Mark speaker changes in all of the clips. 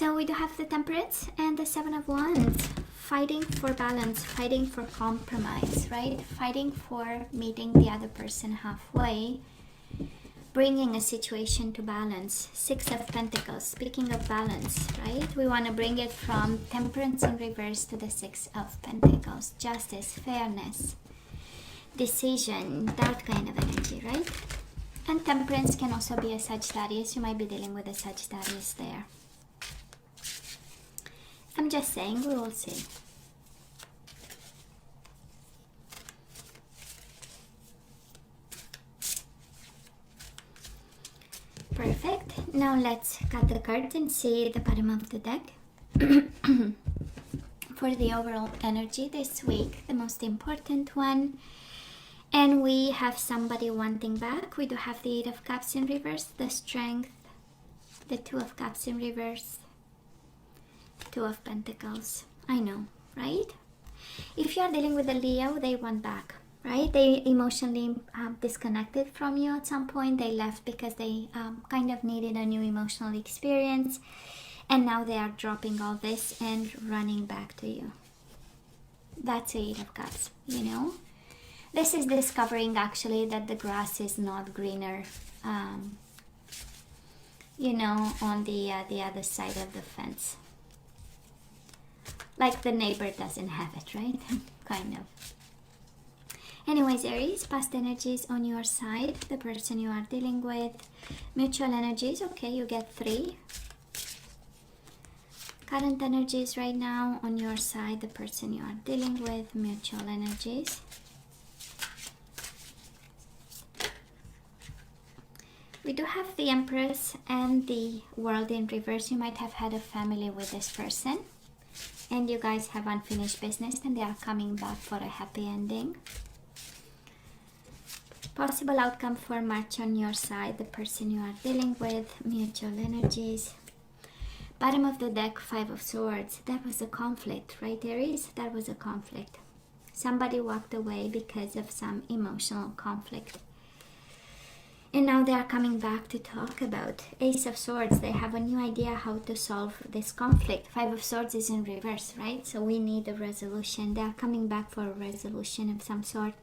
Speaker 1: So we do have the Temperance and the Seven of Wands. Fighting for balance, fighting for compromise, right? Fighting for meeting the other person halfway, bringing a situation to balance. Six of Pentacles. Speaking of balance, right? We want to bring it from Temperance in reverse to the Six of Pentacles. Justice, fairness, decision, that kind of energy, right? And Temperance can also be a Sagittarius. You might be dealing with a Sagittarius there. I'm just saying, we will see. Perfect. Now let's cut the cards and see the bottom of the deck. For the overall energy this week, the most important one. And we have somebody wanting back. We do have the Eight of Cups in reverse, the Strength, the Two of Cups in reverse, Two of Pentacles. I know, right? If you are dealing with a Leo, they want back, right? They emotionally disconnected from you at some point. They left because they kind of needed a new emotional experience. And now they are dropping all this and running back to you. That's the Eight of Cups, you know? This is discovering actually that the grass is not greener, you know, on the other side of the fence. Like the neighbor doesn't have it, right? Kind of. Anyways, Aries, past energies on your side, the person you are dealing with. Mutual energies, okay, you get 3. Current energies right now on your side, the person you are dealing with. Mutual energies. We do have the Empress and the World in reverse. You might have had a family with this person. And you guys have unfinished business and they are coming back for a happy ending. Possible outcome for March on your side, the person you are dealing with. Mutual energies. Bottom of the deck, Five of Swords. That was a conflict, right, Aries? That was a conflict. Somebody walked away because of some emotional conflict. And now they are coming back to talk about Ace of Swords. They have a new idea how to solve this conflict. Five of Swords is in reverse, right? So we need a resolution. They are coming back for a resolution of some sort.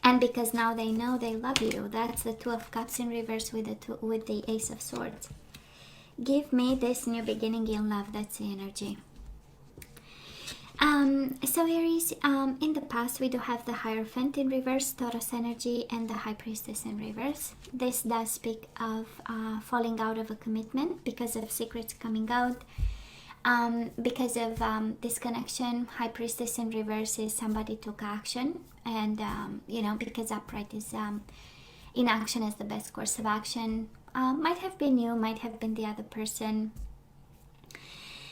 Speaker 1: And because now they know they love you. That's the Two of Cups in reverse with the Ace of Swords. Give me this new beginning in love. That's the energy. So Aries, in the past we do have the Hierophant in reverse, Taurus energy, and the High Priestess in reverse. This does speak of falling out of a commitment because of secrets coming out, because of disconnection. High Priestess in reverse is somebody took action, and you know, because upright is inaction is the best course of action. Might have been you, might have been the other person.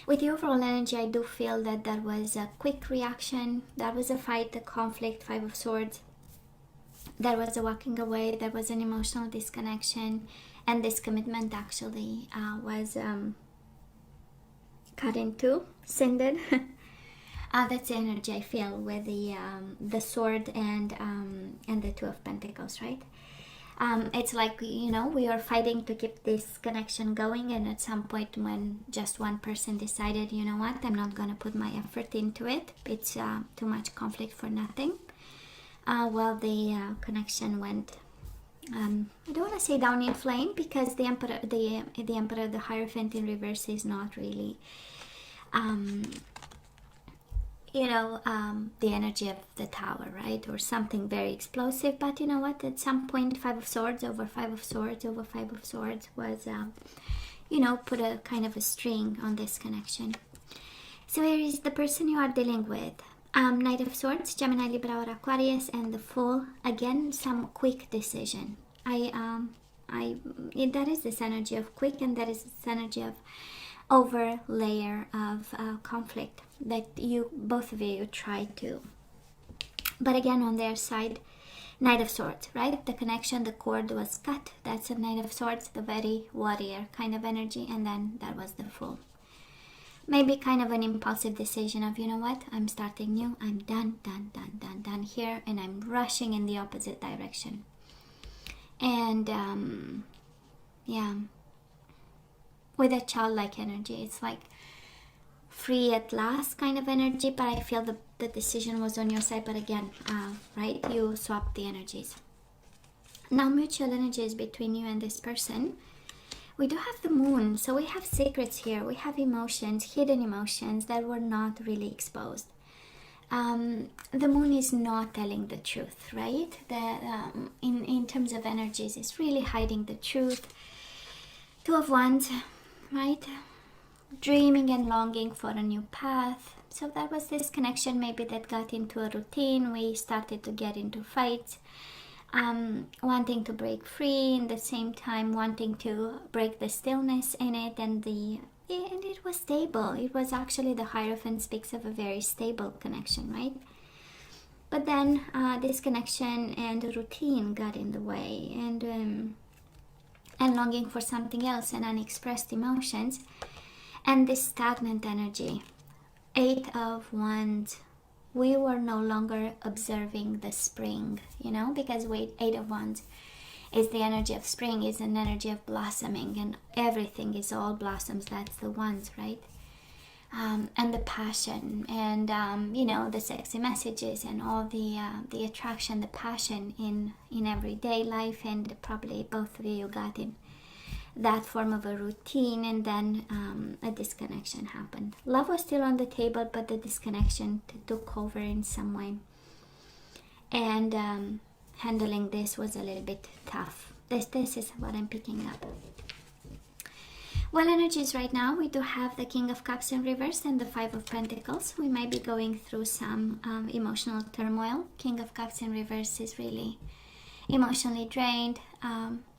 Speaker 1: With the overall energy, I do feel that that was a quick reaction. That was a fight, a conflict, Five of Swords. There was a walking away. There was an emotional disconnection. And this commitment actually was cut in two, sinded. That's the energy I feel with the sword and the Two of Pentacles, right? It's like, you know, we are fighting to keep this connection going, and at some point when just one person decided, you know what, I'm not going to put my effort into it, it's too much conflict for nothing, well, the connection went, I don't want to say down in flame, because the Emperor, the Hierophant in reverse is not really you know, the energy of the Tower, right? Or something very explosive. But you know what? At some point, Five of Swords over Five of Swords over Five of Swords was, you know, put a kind of a string on this connection. So here is the person you are dealing with. Knight of Swords, Gemini, Libra, or Aquarius, and the Fool. Again, some quick decision. That is this energy of quick, and that is this energy of over layer of conflict that you, both of you, try to. But again, on their side, Knight of Swords, right? The connection, the cord was cut. That's a Knight of Swords, the very warrior kind of energy. And then that was the Fool. Maybe kind of an impulsive decision of, you know what, I'm starting new. I'm done here. And I'm rushing in the opposite direction. And, yeah. with a childlike energy. It's like free at last kind of energy, but I feel the decision was on your side. But again, right, you swapped the energies. Now mutual energies between you and this person. We do have the moon, so we have secrets here. We have emotions, hidden emotions that were not really exposed. The moon is not telling the truth, right? In terms of energies, it's really hiding the truth. Two of Wands, right? Dreaming and longing for a new path. So that was this connection maybe that got into a routine. We started to get into fights. Wanting to break free, in the same time wanting to break the stillness in it, and it was stable. It was actually, the Hierophant speaks of a very stable connection, right? But then this connection and routine got in the way, and longing for something else, and unexpressed emotions, and this stagnant energy. 8 of Wands. We were no longer observing the spring, you know, because 8 of Wands is the energy of spring, is an energy of blossoming, and everything is all blossoms. That's the Wands, right? And the passion, and you know, the sexy messages, and all the attraction, the passion in everyday life. And probably both of you got in that form of a routine, and then a disconnection happened. Love was still on the table, but the disconnection took over in some way, and handling this was a little bit tough. This is what I'm picking up. Well, energies right now, we do have the King of Cups in reverse and the 5 of Pentacles. We might be going through some emotional turmoil. King of Cups in reverse is really emotionally drained,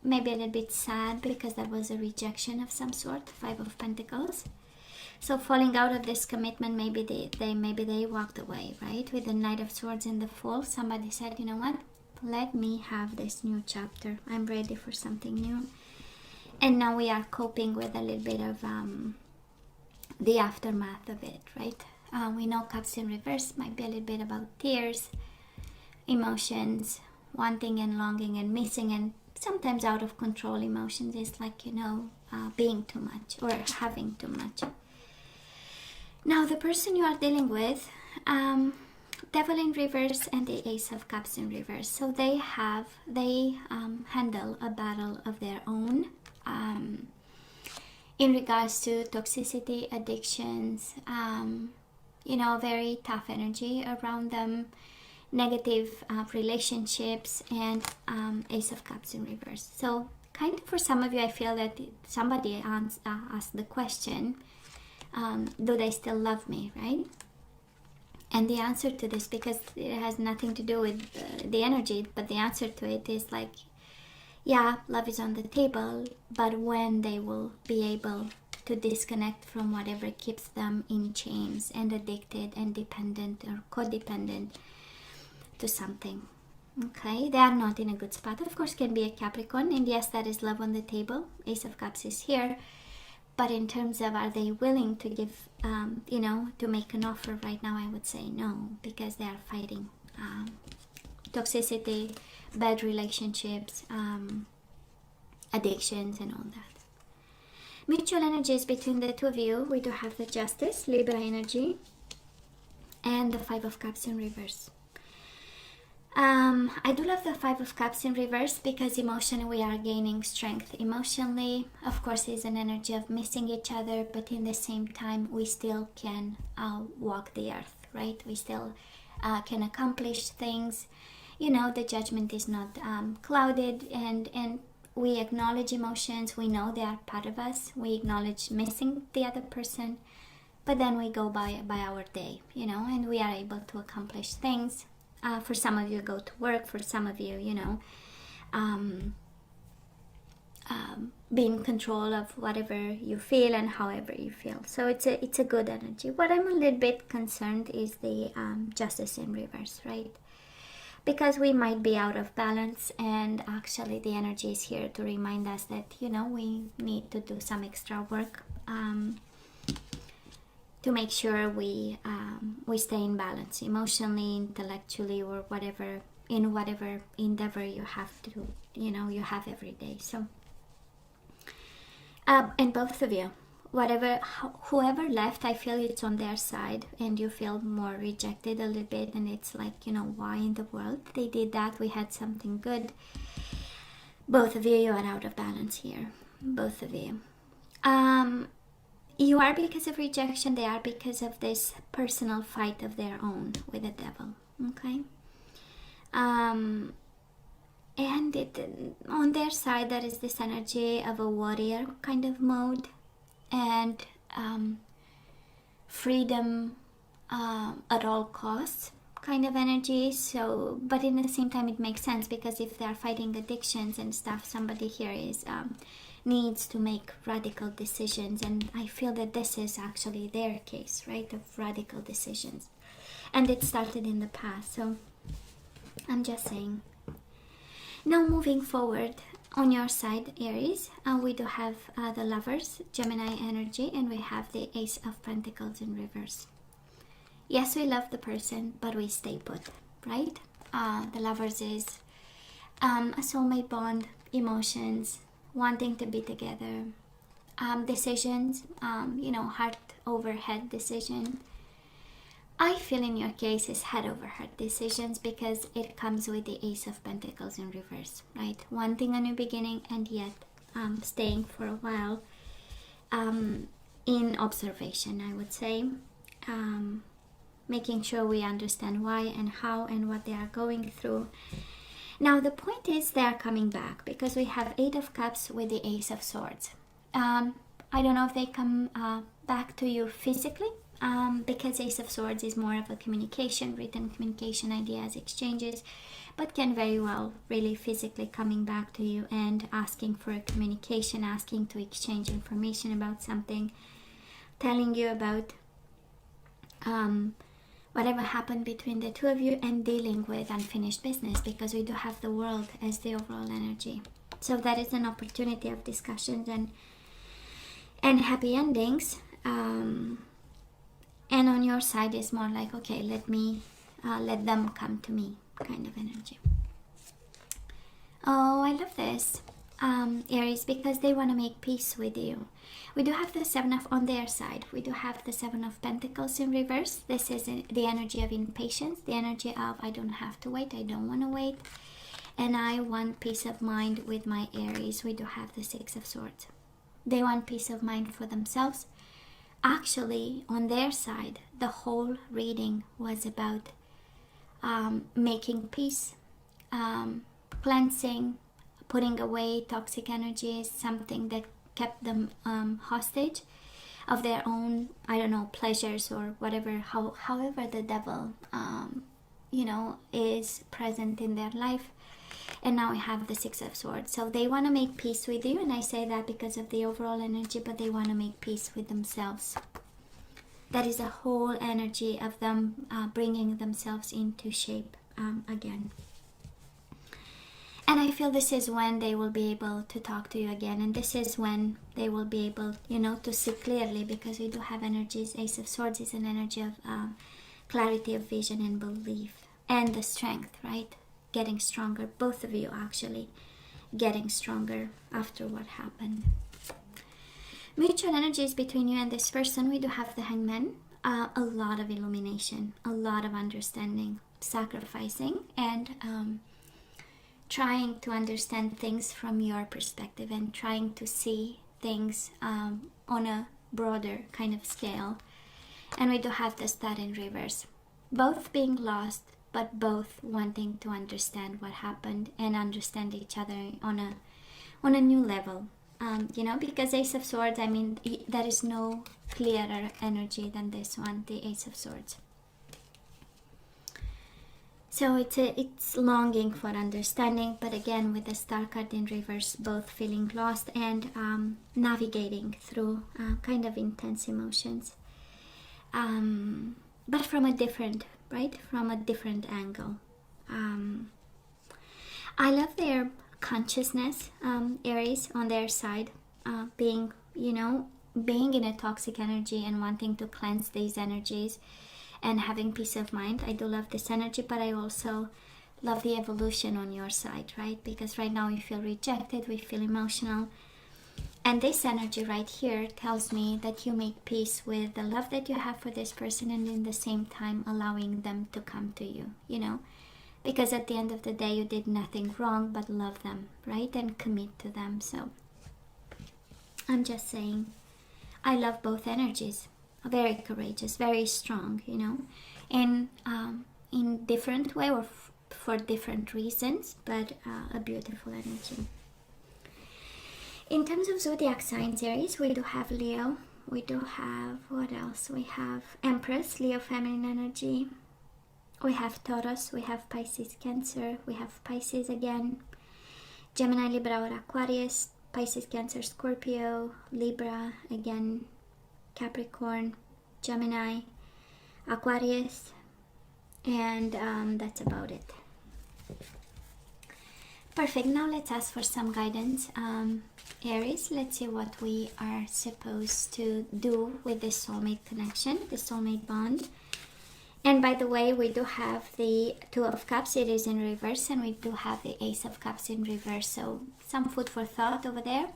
Speaker 1: maybe a little bit sad because that was a rejection of some sort. 5 of Pentacles. So falling out of this commitment, maybe they walked away, right? With the Knight of Swords in the Fool, somebody said, you know what? Let me have this new chapter. I'm ready for something new. And now we are coping with a little bit of the aftermath of it, right? We know Cups in reverse might be a little bit about tears, emotions, wanting and longing and missing, and sometimes out of control emotions. Is like, you know, being too much or having too much. Now the person you are dealing with, Devil in reverse and the Ace of Cups in reverse. So they handle a battle of their own in regards to toxicity, addictions, you know, very tough energy around them, negative relationships, and Ace of Cups in reverse. So kind of for some of you, I feel that somebody asked the question, do they still love me, right? And the answer to this, because it has nothing to do with the energy, but the answer to it is like, yeah, love is on the table, but when they will be able to disconnect from whatever keeps them in chains and addicted and dependent or codependent to something. Okay, they are not in a good spot. Of course, can be a Capricorn, and yes, that is love on the table. Ace of Cups is here. But in terms of, are they willing to give, you know, to make an offer right now, I would say no, because they are fighting toxicity, bad relationships, addictions, and all that. Mutual energies between the two of you. We do have the Justice, Libra energy, and the 5 of Cups in reverse. I do love the 5 of Cups in reverse because emotionally we are gaining strength. Emotionally, of course, is an energy of missing each other, but in the same time, we still can walk the earth, right? We still can accomplish things. You know, the judgment is not clouded, and we acknowledge emotions. We know they are part of us. We acknowledge missing the other person, but then we go by our day, you know, and we are able to accomplish things. For some of you, go to work. For some of you, you know, be in control of whatever you feel and however you feel. So it's a good energy. What I'm a little bit concerned is the Justice in reverse, right? Because we might be out of balance, and actually the energy is here to remind us that, you know, we need to do some extra work to make sure we stay in balance emotionally, intellectually, or whatever endeavor you have to, you know, you have every day. So And both of you, whoever left, I feel it's on their side and you feel more rejected a little bit, and it's like, you know, why in the world they did that? We had something good. Both of you, you are out of balance here. Both of you. You are because of rejection, they are because of this personal fight of their own with the devil. Okay? And on their side, there is this energy of a warrior kind of mode, and freedom at all costs kind of energy. So, but in the same time, it makes sense, because if they are fighting addictions and stuff, somebody here is needs to make radical decisions, and I feel that this is actually their case, right, of radical decisions, and it started in the past. So I'm just saying. Now moving forward, on your side, Aries, we do have the Lovers, Gemini energy, and we have the Ace of Pentacles in reverse. Yes, we love the person, but we stay put, right? The Lovers is a soulmate bond, emotions, wanting to be together, decisions, you know, heart over head decision. I feel in your case is head over heart decisions, because it comes with the Ace of Pentacles in reverse, right? Wanting a new beginning, and yet staying for a while in observation, I would say. Making sure we understand why and how and what they are going through. Now the point is they are coming back, because we have Eight of Cups with the Ace of Swords. I don't know if they come back to you physically, because Ace of Swords is more of a communication, written communication, ideas, exchanges, but can very well really physically coming back to you and asking for a communication, asking to exchange information about something, telling you about whatever happened between the two of you, and dealing with unfinished business, because we do have the World as the overall energy. So that is an opportunity of discussions and happy endings. And on your side is more like, okay, let them come to me kind of energy. Oh, I love this, Aries, because they want to make peace with you. We do have the on their side, we do have the Seven of Pentacles in reverse. This is the energy of impatience, the energy of I don't have to wait, I don't want to wait, and I want peace of mind with my Aries. We do have the Six of Swords. They want peace of mind for themselves. Actually, on their side, the whole reading was about making peace, cleansing, putting away toxic energies, something that kept them hostage of their own, I don't know, pleasures or whatever, however the devil, you know, is present in their life. And now we have the Six of Swords. So they want to make peace with you, and I say that because of the overall energy, but they want to make peace with themselves. That is a whole energy of them bringing themselves into shape again. And I feel this is when they will be able to talk to you again, and this is when they will be able, you know, to see clearly, because we do have energies. Ace of Swords is an energy of clarity of vision and belief, and the strength, right? Getting stronger, both of you actually getting stronger after what happened. Mutual energies between you and this person. We do have the Hangman, a lot of illumination, a lot of understanding, sacrificing, and trying to understand things from your perspective, and trying to see things on a broader kind of scale. And we do have the Star in reverse, both being lost, but both wanting to understand what happened and understand each other on a new level. You know, because Ace of Swords, I mean, there is no clearer energy than this one, the Ace of Swords. So it's longing for understanding, but again with the Star card in reverse, both feeling lost and navigating through kind of intense emotions, but from a different, right, from a different angle. I love their consciousness, Aries, on their side, being, you know, being in a toxic energy and wanting to cleanse these energies and having peace of mind. I do love this energy, but I also love the evolution on your side, right? Because right now we feel rejected, we feel emotional, And this energy right here tells me that you make peace with the love that you have for this person, and in the same time allowing them to come to you, you know, because at the end of the day you did nothing wrong but love them, right, and commit to them. So I'm just saying, I love both energies. Very courageous, very strong, you know, and in different way, or for different reasons, but a beautiful energy. In terms of zodiac signs, Aries, we do have Leo. We do have, what else? We have Empress, Leo feminine energy. We have Taurus, we have Pisces, Cancer, we have Pisces again, Gemini, Libra, or Aquarius, Pisces, Cancer, Scorpio, Libra, again, Capricorn, Gemini, Aquarius, and that's about it. Perfect. Now let's ask for some guidance. Aries, let's see what we are supposed to do with this soulmate connection, the soulmate bond. And by the way, we do have the Two of Cups, it is in reverse, and we do have the Ace of Cups in reverse. So some food for thought over there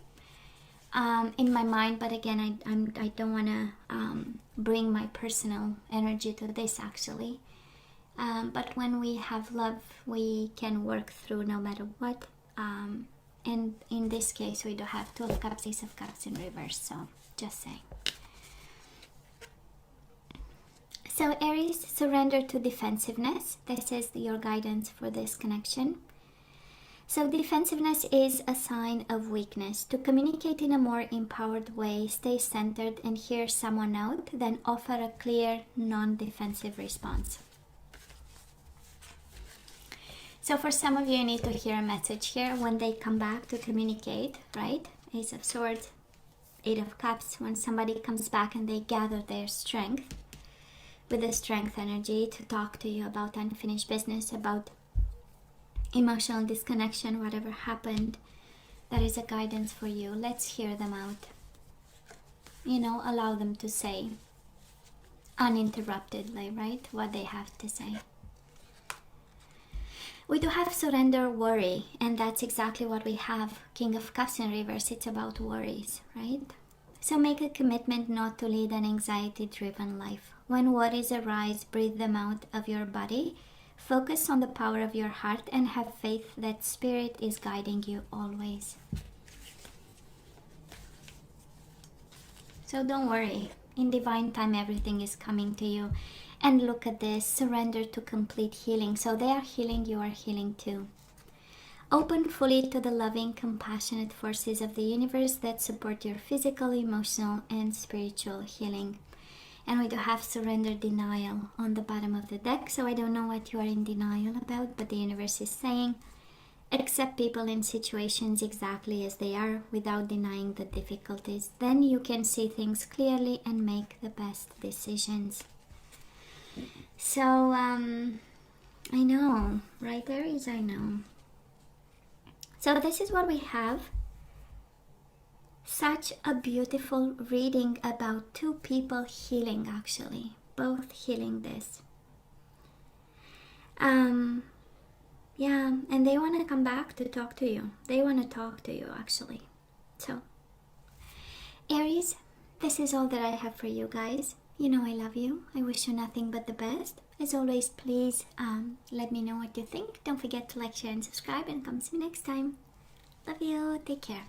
Speaker 1: in my mind. But again, I don't want to bring my personal energy to this actually. But when we have love, we can work through no matter what. And in this case, we do have Two of Cups, Ace of Cups in reverse. So just saying. So Aries, surrender to defensiveness. This is your guidance for this connection. So defensiveness is a sign of weakness. To communicate in a more empowered way, stay centered and hear someone out, then offer a clear, non-defensive response. So for some of you, you need to hear a message here when they come back to communicate, right? Ace of Swords, Eight of Cups, when somebody comes back and they gather their strength, with the strength energy to talk to you about unfinished business, about emotional disconnection, whatever happened, that is a guidance for you. Let's hear them out. You know, allow them to say uninterruptedly, right, what they have to say. We do have surrender, worry, and that's exactly what we have. King of Cups in reverse, it's about worries, right? So make a commitment not to lead an anxiety-driven life. When worries arise, breathe them out of your body. Focus on the power of your heart and have faith that Spirit is guiding you always. So don't worry. In divine time, everything is coming to you. And look at this, surrender to complete healing. So they are healing, you are healing too. Open fully to the loving, compassionate forces of the universe that support your physical, emotional, and spiritual healing. And we do have surrender, denial on the bottom of the deck. So I don't know what you are in denial about, but the universe is saying, accept people and situations exactly as they are without denying the difficulties. Then you can see things clearly and make the best decisions. So, I know, right, Aries? I know. So this is what we have. Such a beautiful reading about two people healing, actually. Both healing this. Yeah, and they want to come back to talk to you. They want to talk to you, actually. So, Aries, this is all that I have for you guys. You know I love you. I wish you nothing but the best. As always, please let me know what you think. Don't forget to like, share, and subscribe. And come see me next time. Love you. Take care.